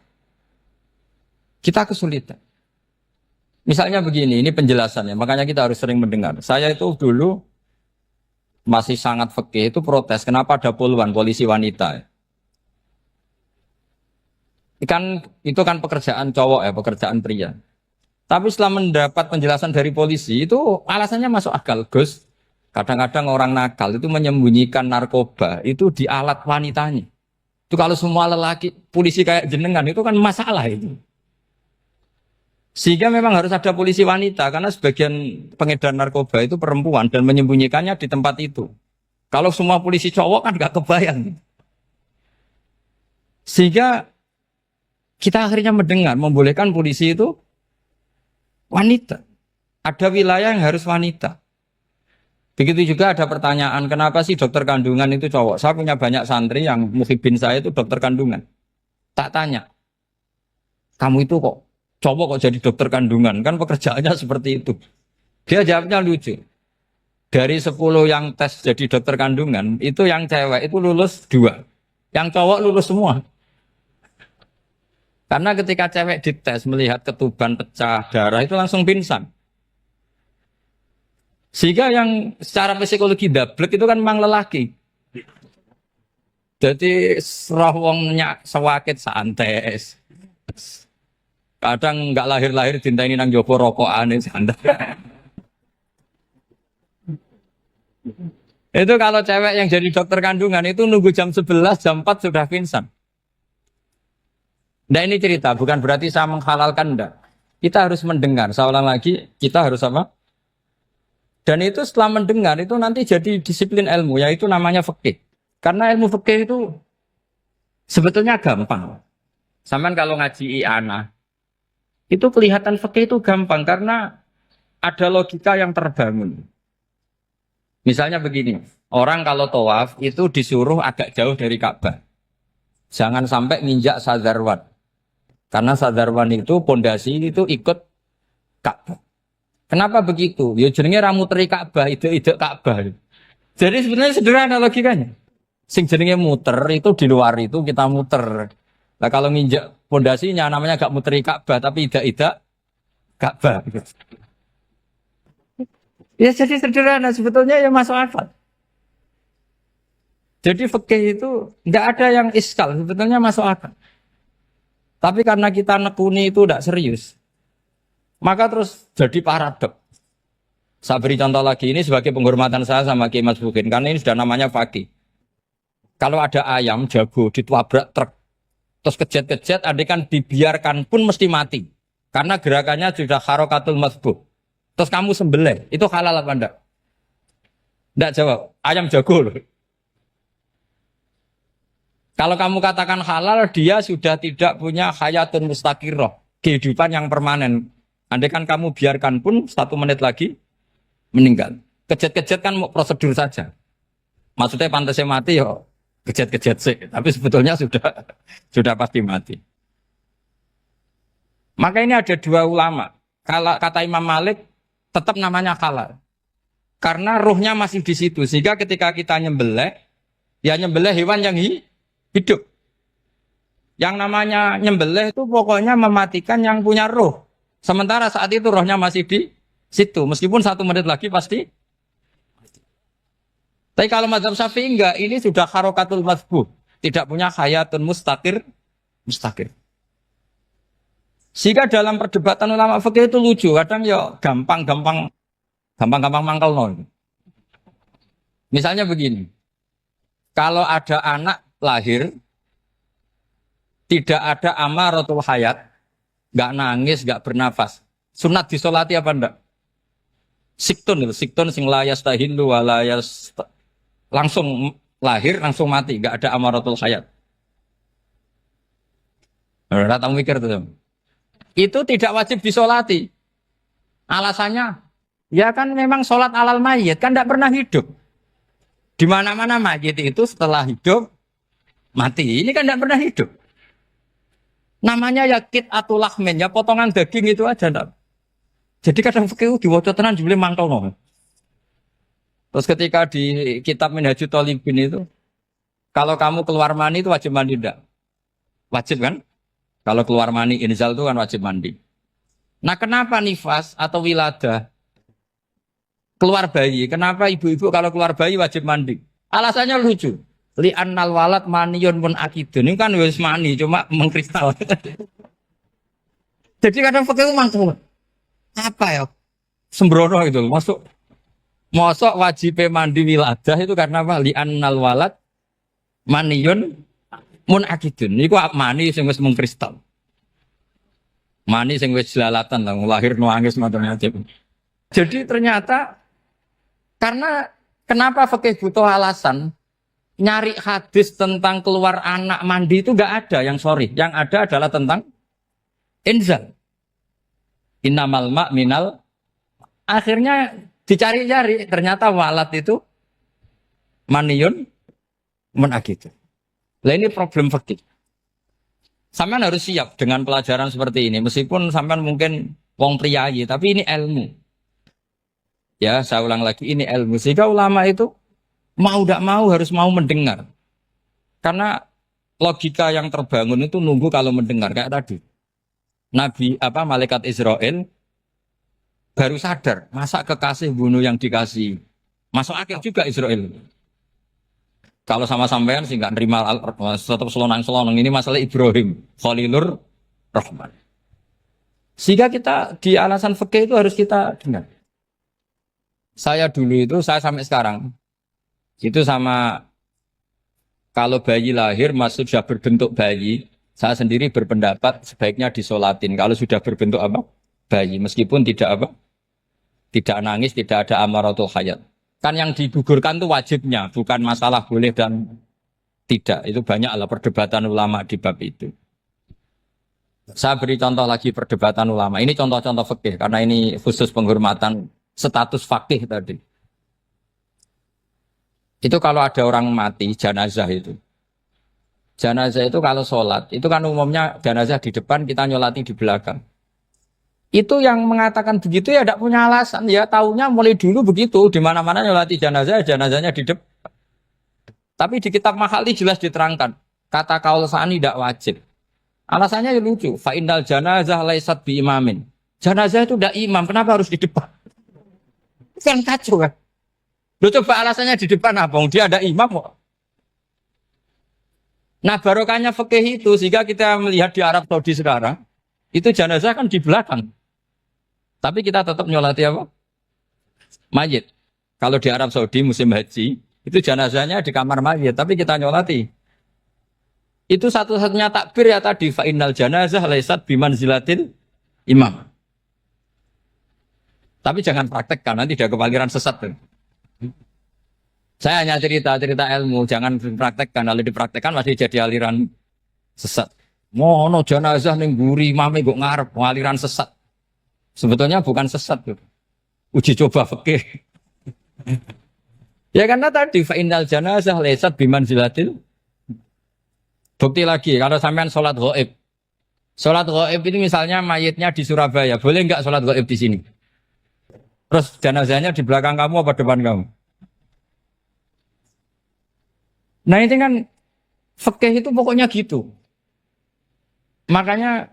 Kita kesulitan. Misalnya begini, ini penjelasannya, makanya kita harus sering mendengar. Saya itu dulu masih sangat fikih itu protes, kenapa ada puluhan polisi wanita? Itu kan pekerjaan cowok ya, pekerjaan pria. Tapi setelah mendapat penjelasan dari polisi itu alasannya masuk akal, Gus. Kadang-kadang orang nakal itu menyembunyikan narkoba itu di alat wanitanya. Itu kalau semua lelaki polisi kayak jenengan itu kan masalah itu. Sehingga memang harus ada polisi wanita karena sebagian pengedar narkoba itu perempuan dan menyembunyikannya di tempat itu. Kalau semua polisi cowok kan gak kebayang. Sehingga kita akhirnya mendengar membolehkan polisi itu wanita. Ada wilayah yang harus wanita. Begitu juga ada pertanyaan, kenapa sih dokter kandungan itu cowok? Saya punya banyak santri yang muhibin saya itu dokter kandungan. Tak tanya, kamu itu kok cowok kok jadi dokter kandungan? Kan pekerjaannya seperti itu. Dia jawabnya lucu. Dari 10 yang tes jadi dokter kandungan, itu yang cewek itu lulus 2. Yang cowok lulus semua. Karena ketika cewek dites melihat ketuban pecah darah itu langsung pingsan. Sehingga yang secara psikologi dablek itu kan memang lelaki. Jadi serawongnya sewakit santes. Kadang nggak lahir-lahir cinta ini nang jopo rokokan santai. Itu kalau cewek yang jadi dokter kandungan itu nunggu jam 11, jam 4 sudah pingsan. Nah ini cerita, bukan berarti saya menghalalkan, enggak. Kita harus mendengar, saya ulang lagi, kita harus apa? Dan itu setelah mendengar, itu nanti jadi disiplin ilmu, yaitu namanya fikih. Karena ilmu fikih itu sebetulnya gampang. Sampai kalau ngaji i'anah, itu kelihatan fikih itu gampang, karena ada logika yang terbangun. Misalnya begini, orang kalau tawaf itu disuruh agak jauh dari Ka'bah. Jangan sampai nginjak sadarwan. Karena sadarwan itu pondasi itu ikut Ka'bah. Kenapa begitu? Ya jenenge ra muteri Ka'bah, ide-ide Ka'bah. Jadi sebenarnya sederhana logikanya. Sing jenenge muter itu di luar itu kita muter. Nah kalau nginjak pondasinya namanya gak muteri Ka'bah tapi ide-ide Ka'bah. Ya jadi sederhana sebetulnya ya masuk akal. Jadi fikih itu enggak ada yang iskal, sebetulnya masuk akal. Tapi karena kita nekuni itu tidak serius, maka terus jadi paradok. Saya beri contoh lagi, ini sebagai penghormatan saya sama Kiai Mas Bukin, karena ini sudah namanya fakih. Kalau ada ayam jago ditabrak truk, terus kejet-kejet, adekan dibiarkan pun mesti mati. Karena gerakannya sudah harokatul masbuh. Terus kamu sembelih, itu halal apa enggak? Enggak jawab, ayam jago loh. Kalau kamu katakan halal, dia sudah tidak punya hayatun mustaqirroh, kehidupan yang permanen. Andai kan kamu biarkan pun 1 menit lagi meninggal. Kejet-kejet kan prosedur saja. Maksudnya pantasnya mati ya kejet-kejet sih, tapi sebetulnya sudah pasti mati. Maka ini ada 2 ulama. Kalau kata Imam Malik tetap namanya halal. Karena ruhnya masih di situ, sehingga ketika kita nyembelih, ya nyembelih hewan yang hidup. Yang namanya nyembelih itu pokoknya mematikan yang punya roh. Sementara saat itu rohnya masih di situ. Meskipun 1 menit lagi pasti. Tapi kalau mazhab Syafi'i enggak, ini sudah harokatul masbuh. tidak punya hayatun mustaqir. Sehingga dalam perdebatan ulama fikih itu lucu, kadang ya gampang mangkel nol. Misalnya begini, kalau ada anak lahir tidak ada amaratul hayat, nggak nangis, nggak bernafas, sunat disolati apa enggak? Siktun sing layas tahilu walayas langsung lahir langsung mati, nggak ada amaratul hayat. Ora tahu mikir tuh. Itu tidak wajib disolati. Alasannya, ya kan memang sholat alal mayit kan tidak pernah hidup. Di mana-mana mayit itu setelah hidup mati. Ini kan tidak pernah hidup. Namanya ya atau lahmin, ya potongan daging itu aja enggak. Jadi kadang fikih diwaca tenan jebule mangkel no. Terus ketika di kitab Minhajul Thalibin itu, kalau kamu keluar mani itu wajib mandi enggak? Wajib kan? Kalau keluar mani inzal itu kan wajib mandi. Nah kenapa nifas atau wiladah keluar bayi? Kenapa ibu-ibu kalau keluar bayi wajib mandi? Alasannya lucu. Li'annal walad maniyun pun akidun. Ini kan wis mani cuma mengkristal. Jadi kadang fikih itu mangkel. Apa ya? Sembrono gitu. Masuk wajib mandi wiladah itu karena apa? Li'annal walad maniyun mun akidun. Niku mani sing wis mengkristal. Mani sing wis jelalatan lah lahir nangis macam-macam. Jadi ternyata karena kenapa fikih butuh alasan nyari hadis tentang keluar anak mandi itu enggak ada yang sorry. Yang ada adalah tentang inzal. Innamal ma' minal. Akhirnya dicari-cari ternyata walad itu maniyun menakid. Lah ini problem fikih. Sampean harus siap dengan pelajaran seperti ini meskipun sampean mungkin wong priayi tapi ini ilmu. Ya, saya ulang lagi ini ilmu. Sehingga ulama itu mau tidak mau harus mau mendengar. Karena logika yang terbangun itu nunggu kalau mendengar kayak tadi. Nabi malaikat Israel baru sadar, masa kekasih bunuh yang dikasih. Masuk akal juga Israel. Kalau sama sampean sih nggak nerima tetap selonang-selonang ini masalah Ibrahim, Khalilur Rahman. Sehingga kita di alasan fikih itu harus kita dengar. Saya dulu itu, saya sampai sekarang itu sama kalau bayi lahir masih sudah berbentuk bayi. Saya sendiri berpendapat sebaiknya disolatin kalau sudah berbentuk bayi meskipun tidak nangis, tidak ada amaratul hayat. Kan yang digugurkan itu wajibnya, bukan masalah boleh dan tidak. Itu banyaklah perdebatan ulama di bab itu. Saya beri contoh lagi perdebatan ulama. Ini contoh-contoh fikih karena ini khusus penghormatan status fakih tadi. Itu kalau ada orang mati jenazah itu. Jenazah itu kalau sholat, itu kan umumnya jenazah di depan, kita nyolati di belakang. Itu yang mengatakan begitu ya tidak punya alasan. Ya taunya mulai dulu begitu, di mana-mana nyolati jenazah, jenazahnya di depan. Tapi di kitab Makhali jelas diterangkan, kata kaul sani tidak wajib. Alasannya ya lucu, fa'indal janazah laisat bi imamin. Jenazah itu tidak imam, kenapa harus di depan? Kan kacau kan? Lu coba alasannya di depan apa? Dia ada imam kok. Nah barokahnya fikih itu sehingga kita melihat di Arab Saudi sekarang itu jenazah kan di belakang, tapi kita tetap nyolati apa? Mayit. Kalau di Arab Saudi musim haji itu jenazahnya di kamar mayit, tapi kita nyolati. Itu satu-satunya takbir ya tadi fa'innal janazah laisat bimanzilatil imam. Tapi jangan praktekkan nanti ada kepaliran sesat. Saya hanya cerita ilmu, jangan dipraktekkan. Kalau dipraktekkan masih jadi aliran sesat. Mono jenazah ning mburi mame kok ngarep aliran sesat. Sebetulnya bukan sesat tuh. Uji coba fikih. Ya karena tadi fa innal janazah laisat bimanzilatil. Bukti lagi kalau sampean salat ghaib. Salat ghaib itu misalnya mayitnya di Surabaya, boleh enggak salat ghaib di sini? Terus jenazahnya di belakang kamu apa depan kamu? Nah ini kan fikih itu pokoknya gitu. Makanya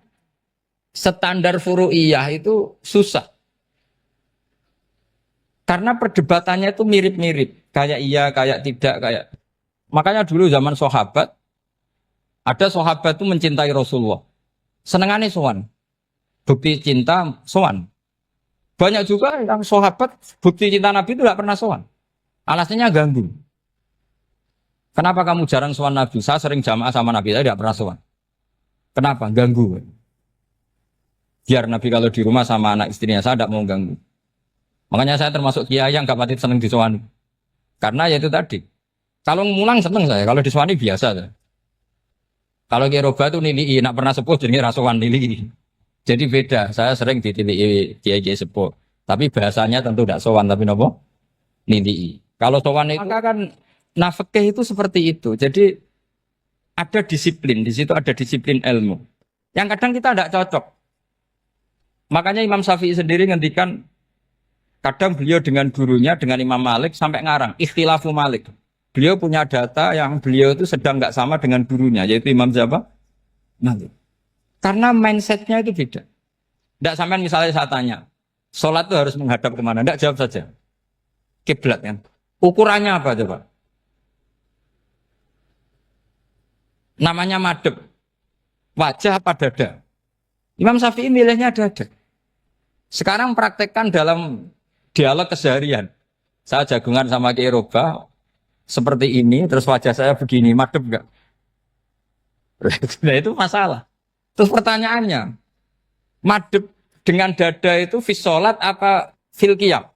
standar furu'iyah itu susah. Karena perdebatannya itu mirip-mirip. Kayak iya, kayak tidak, kayak. Makanya dulu zaman sahabat, Ada sahabat itu mencintai Rasulullah. Senengannya sowan. Bukti cinta sowan. Banyak juga yang sahabat bukti cinta Nabi itu tidak pernah sowan. Alasannya ganggu. Kenapa kamu jarang sowan Nabi? Saya sering jamaah sama Nabi, saya tidak pernah sowan. Kenapa? Ganggu. Biar Nabi kalau di rumah sama anak istrinya, saya tidak mau ganggu. Makanya saya termasuk kiai yang gak pati seneng disowani. Karena ya itu tadi. Kalau ngulang seneng saya, kalau disowani biasa saya. Kalau kiai roba itu nilai, nak pernah sepuh jadi rasuan nilai. Jadi beda, saya sering ditilii kiai sepuh. Tapi bahasanya tentu tidak sowan, tapi nopo nilai. Kalau sowan itu maka kan nafkah itu seperti itu. Jadi ada disiplin, di situ ada disiplin ilmu. Yang kadang kita tidak cocok. Makanya Imam Syafi'i sendiri ngendikan kadang beliau dengan gurunya, dengan Imam Malik sampai ngarang ikhtilafu Malik. Beliau punya data yang beliau itu sedang nggak sama dengan gurunya, yaitu Imam siapa? Malik. Karena mindsetnya itu beda. Tidak sampai misalnya saya tanya, sholat itu harus menghadap kemana? Tidak, jawab saja. Kiblat kan. Ukurannya apa coba? Namanya madhep. Wajah apa dada? Imam Syafi'i milihnya dada. Sekarang praktekkan dalam dialog keseharian. Saya jagungan sama Kiai Roba seperti ini, terus wajah saya begini, madhep enggak? Nah itu masalah. Terus pertanyaannya, madhep dengan dada itu fis sholat apa fil qiyam?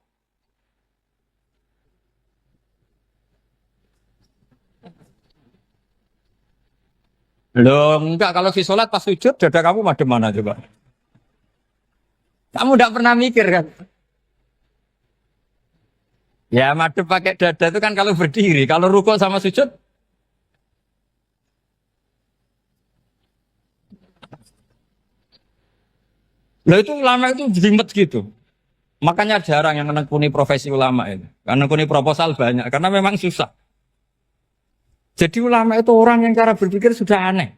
Loh enggak, kalau fis sholat pas sujud dada kamu madhep mana coba? Kamu enggak pernah mikir kan? Ya madhep pakai dada itu kan kalau berdiri, kalau rukuk sama sujud. Loh itu ulama itu jelimet gitu. Makanya jarang yang menekuni profesi ulama ini. Karena menekuni proposal banyak, karena memang susah. Jadi ulama itu orang yang cara berpikir sudah aneh.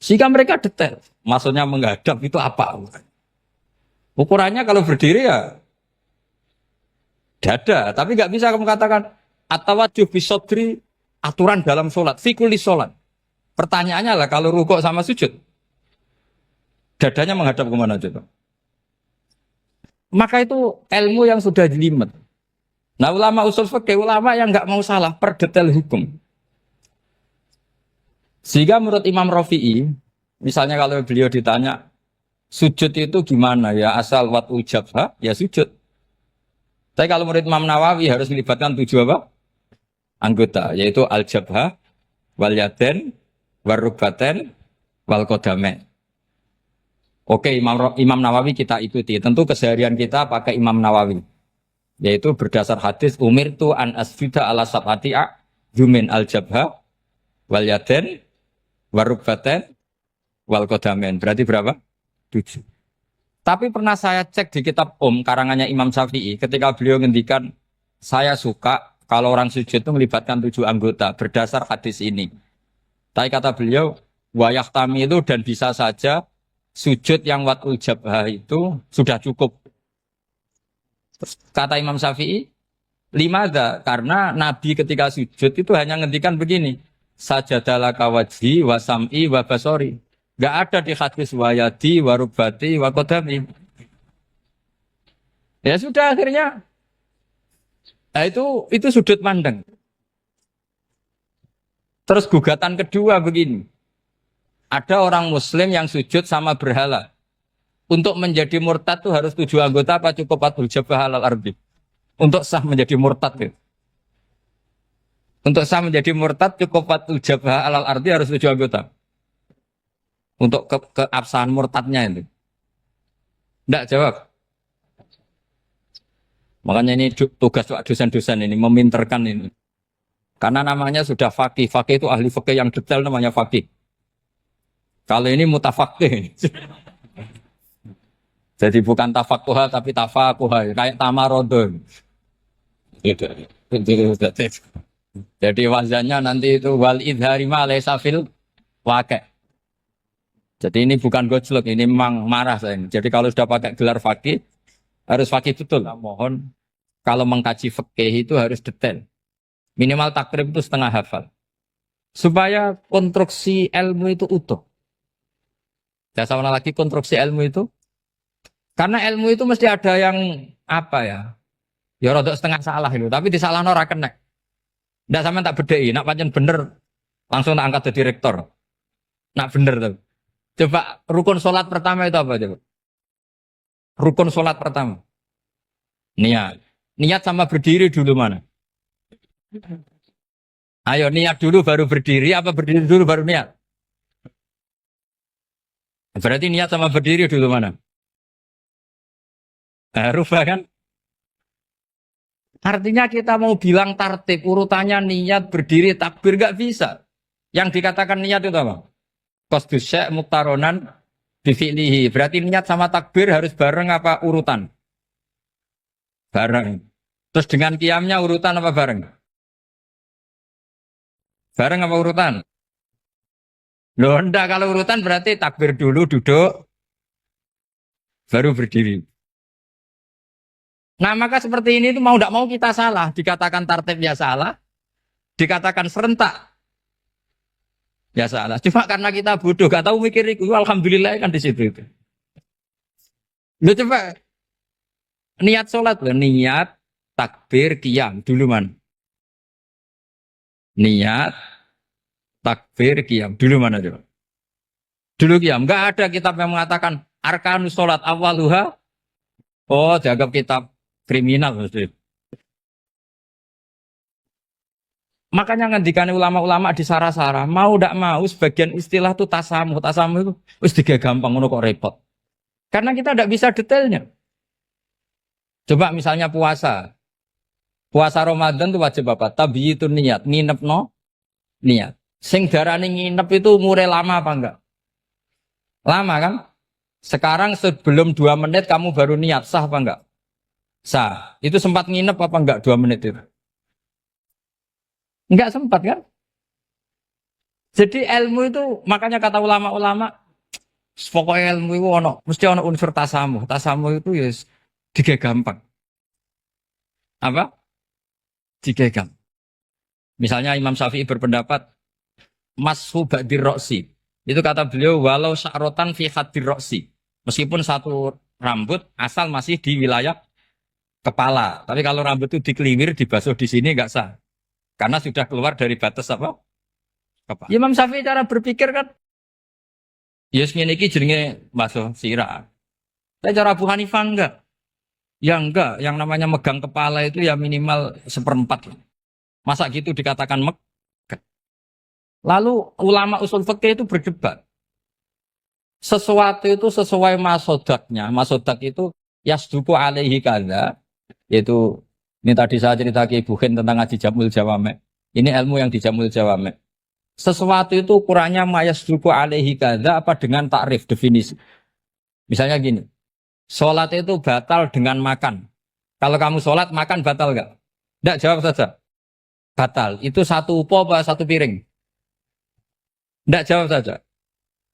Sehingga mereka detail. Maksudnya menghadap itu apa? Ukurannya kalau berdiri ya dada. Tapi nggak bisa kamu katakan atawajjuh bisodri aturan dalam sholat. Fikuli sholat. Pertanyaannya lah kalau rukuk sama sujud. Dadanya menghadap kemana coba? Maka itu ilmu yang sudah jelimet. Nah ulama usul fikih, ulama yang nggak mau salah per detail hukum. Sehingga menurut Imam Rafi'i, misalnya kalau beliau ditanya, sujud itu gimana ya? Asal wat ujabha, ya sujud. Tapi kalau menurut Imam Nawawi harus melibatkan 7 apa? Anggota, yaitu al-jabha, wal yaden, warubaten, wal kodame. Oke, Imam Nawawi kita ikuti. Tentu keseharian kita pakai Imam Nawawi. Yaitu berdasar hadis umir tu an asfida ala sab'ati jumin al-jabha, wal yaden, warubaten, wal kodamen. Berarti berapa? 7. Tapi pernah saya cek di kitab karangannya Imam Syafi'i ketika beliau ngendikan saya suka kalau orang sujud itu melibatkan 7 anggota berdasar hadis ini. Tapi kata beliau wayahtami itu dan bisa saja sujud yang watul jabhah itu sudah cukup. Kata Imam Syafi'i, limada karena Nabi ketika sujud itu hanya ngendikan begini, sajadalah kawajhi wasam'i wabasori. Gak ada di hadis wayadi warubati wakodami. Ya sudah akhirnya, nah itu sudut pandang. Terus gugatan kedua begini, ada orang Muslim yang sujud sama berhala. Untuk menjadi murtad itu harus 7 anggota apa cukup watul jabhah alal ardi? Untuk sah menjadi murtad itu. Untuk sah menjadi murtad cukup watul jabhah alal ardi harus 7 anggota. Untuk keabsahan murtadnya itu. Tidak jawab. Makanya ini tugas dosen-dosen ini meminterkan ini. Karena namanya sudah faqih. Faqih itu ahli faqih yang detail namanya faqih. Kalau ini mutafaqih. Jadi bukan tafakuha tapi tafakuha. Kayak tamarodon. Gitu. Jadi wazannya nanti itu wal idhari ma laysa fil waqi'. Jadi ini bukan gojlok, ini memang marah saya. Jadi kalau sudah pakai gelar fakih, harus fakih betul. Nah, mohon kalau mengkaji fikih itu harus detail. Minimal takrib itu setengah hafal. supaya konstruksi ilmu itu utuh. Saya sama lagi konstruksi ilmu itu. Karena ilmu itu mesti ada yang apa ya? Ya rodok setengah salah itu, tapi disalahno ora kena. Ndak sampean tak bedheki, nak pancen bener langsung tak angkat jadi rektor. Nak bener tuh. Coba rukun sholat pertama itu apa coba? Rukun sholat pertama. Niat. Niat sama berdiri dulu mana? Ayo niat dulu baru berdiri, apa berdiri dulu baru niat? Berarti niat sama berdiri dulu mana? Rubah kan? Artinya kita mau bilang tartib, urutannya niat, berdiri, takbir, gak bisa. Yang dikatakan niat itu apa? Qasdus syai' muktaronan bifi'lihi. Berarti niat sama takbir harus bareng apa urutan? Bareng. Terus dengan qiyamnya urutan apa bareng? Bareng apa urutan? Loh enggak, kalau urutan berarti takbir dulu, duduk, baru berdiri. Nah maka seperti ini itu mau tidak mau kita salah. Dikatakan tartibnya salah, dikatakan serentak, ya salah. Cuma karena kita bodoh, gak tahu mikir itu. Alhamdulillah kan di situ itu. Lo coba niat sholat loh, niat takbir qiyam dulu man. Niat takbir qiyam dulu mana coba? Dulu qiyam. Enggak ada kitab yang mengatakan arkanus sholat awaluha. Oh, dianggap kitab kriminal maksudnya. Makanya ngendikane ulama-ulama di Sarah-Sarah, mau tidak mau sebagian istilah itu tasamuh. Tasamuh itu wis digawe gampang ngono kok repot. Karena kita tidak bisa detailnya. Coba misalnya puasa. Puasa Ramadan itu wajib apa? Tabiyyitun niat, nginep no niat. Sing darani nginep itu umure lama apa enggak? Lama kan? Sekarang sebelum 2 menit kamu baru niat, sah apa enggak? Sah. Itu sempat nginep apa enggak 2 menit itu? Enggak sempat kan? Jadi ilmu itu makanya kata ulama-ulama pokoknya ilmu itu mesti ono unsur tasamuh. Tasamuh itu ya tiga gampang. Apa? Tiga gampang. Misalnya Imam Syafi'i berpendapat mashu ba'dir roksi. Itu kata beliau walau sya'rotan fi hadir roksi. Meskipun satu rambut asal masih di wilayah kepala. Tapi kalau rambut itu dikeliwir, dibasuh di sini enggak sah. Karena sudah keluar dari batas apa? Kepala. Imam Syafi'i cara berpikir kan ya ngene iki jenenge basuh sirah. Tapi cara Abu Hanifah enggak. Ya enggak, yang namanya megang kepala itu ya minimal 1/4. Masa gitu dikatakan megang. Lalu ulama usul fikih itu berdebat. Sesuatu itu sesuai masodaknya. Masodak itu yasduku alaihi kadza. Yaitu ini tadi saya cerita ke Ibu Khen tentang ngaji Jamul Jawame. Ini ilmu yang di Jamul Jawame. Sesuatu itu ukurannya mayasduku alaihi kadza apa dengan takrif definisi. Misalnya gini. Sholat itu batal dengan makan. Kalau kamu sholat makan batal enggak? Enggak, jawab saja. Batal. Itu satu upo apa satu piring? Enggak, jawab saja.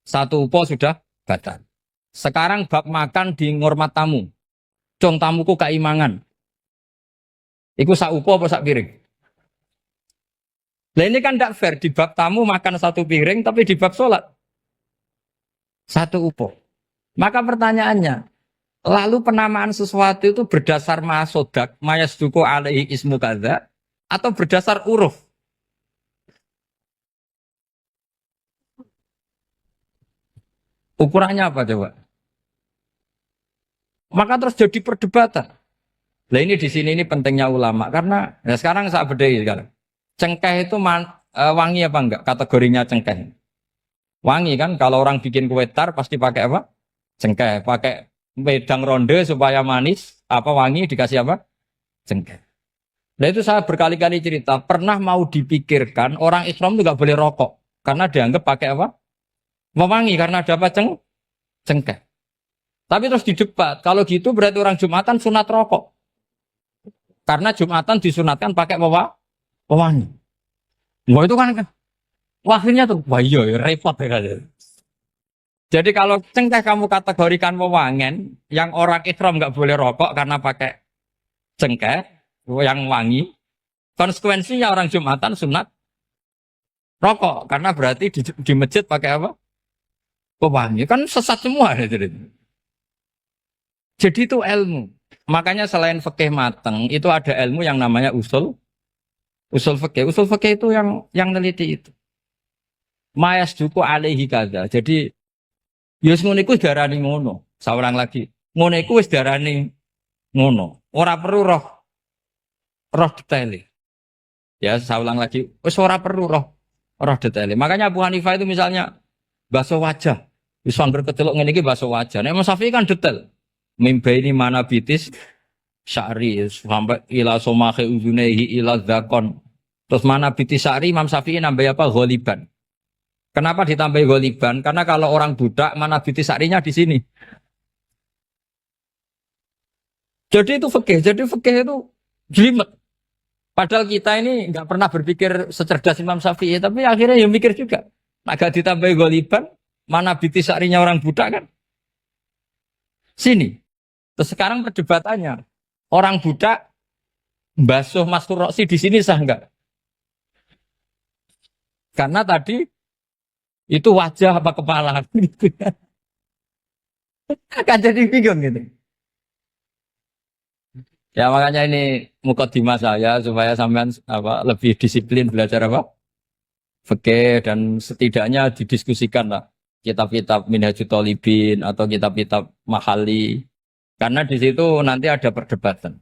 Satu upo sudah batal. Sekarang bab makan di ngormat tamu. Cung tamuku keimangan. Iku sak upo apa sak piring? Nah ini kan tidak fair. Di bab tamu makan satu piring, tapi di bab sholat satu upo. Maka pertanyaannya, lalu penamaan sesuatu itu berdasar masodak, mayasduku alaihi ismu kadza, atau berdasar uruf? Ukurannya apa coba? Maka terus jadi perdebatan. Nah ini di sini ini pentingnya ulama karena ya sekarang saya bedai sekarang. Cengkeh itu wangi apa enggak? Kategorinya cengkeh. Wangi kan kalau orang bikin kue tar pasti pakai apa? Cengkeh. Pakai wedang ronde supaya manis, apa wangi dikasih apa? Cengkeh. Nah itu saya berkali-kali cerita, pernah mau dipikirkan orang Islam juga boleh rokok karena dianggap pakai apa? Mewangi karena ada apa? Cengkeh. Tapi terus didebat, kalau gitu berarti orang Jumatan sunat rokok. Karena Jumatan disunatkan pakai pewangi. Wah itu kan akhirnya tuh, wah iya ya, repot ya. Jadi kalau cengkeh kamu kategorikan pewangen, yang orang Islam nggak boleh rokok karena pakai cengkeh yang wangi, konsekuensinya orang Jumatan sunat rokok karena berarti di masjid pakai apa? Pewangi kan sesat semua ya, jadi itu ilmu. Makanya selain fikih mateng itu ada ilmu yang namanya usul fikih. Usul fikih itu yang neliti itu. Mayas duku alaihi kada. Jadi yus ngono iku darani ngono. Seorang lagi. Ngono iku wis darani ngono. Ora perlu roh detail. Ya, saya ulang lagi. Wis ora perlu roh detail. Makanya Abu Hanifah itu misalnya basuh wajah. Wis angger kecelok ngene iki basuh wajah. Nek Imam Syafi'i kan detail. Mimba ini mana bitis syari sampai ila somahe uzunehi ila zakon. Terus mana bitis syari Imam Syafi'i nambah apa? Ghaliban. Kenapa ditambah ghaliban? Karena kalau orang budak mana bitis syarinya di sini. Jadi itu fikih. Jadi fikih itu jelimet. Padahal kita ini nggak pernah berpikir secerdas Imam Syafi'i, tapi akhirnya ya mikir juga. Agak ditambah ghaliban, mana bitis syarinya orang budak kan? Sini. Terus sekarang perdebatannya, orang budak basuh mastur roksi di sini sah enggak? Karena tadi itu wajah apa kepala gitu. Kan jadi bingung gitu. Ya makanya ini mukadimah saya supaya sampean apa lebih disiplin belajar apa? Fikih dan setidaknya didiskusikan lah kitab-kitab Minhajut Thalibin atau kitab-kitab Mahali. Karena di situ nanti ada perdebatan.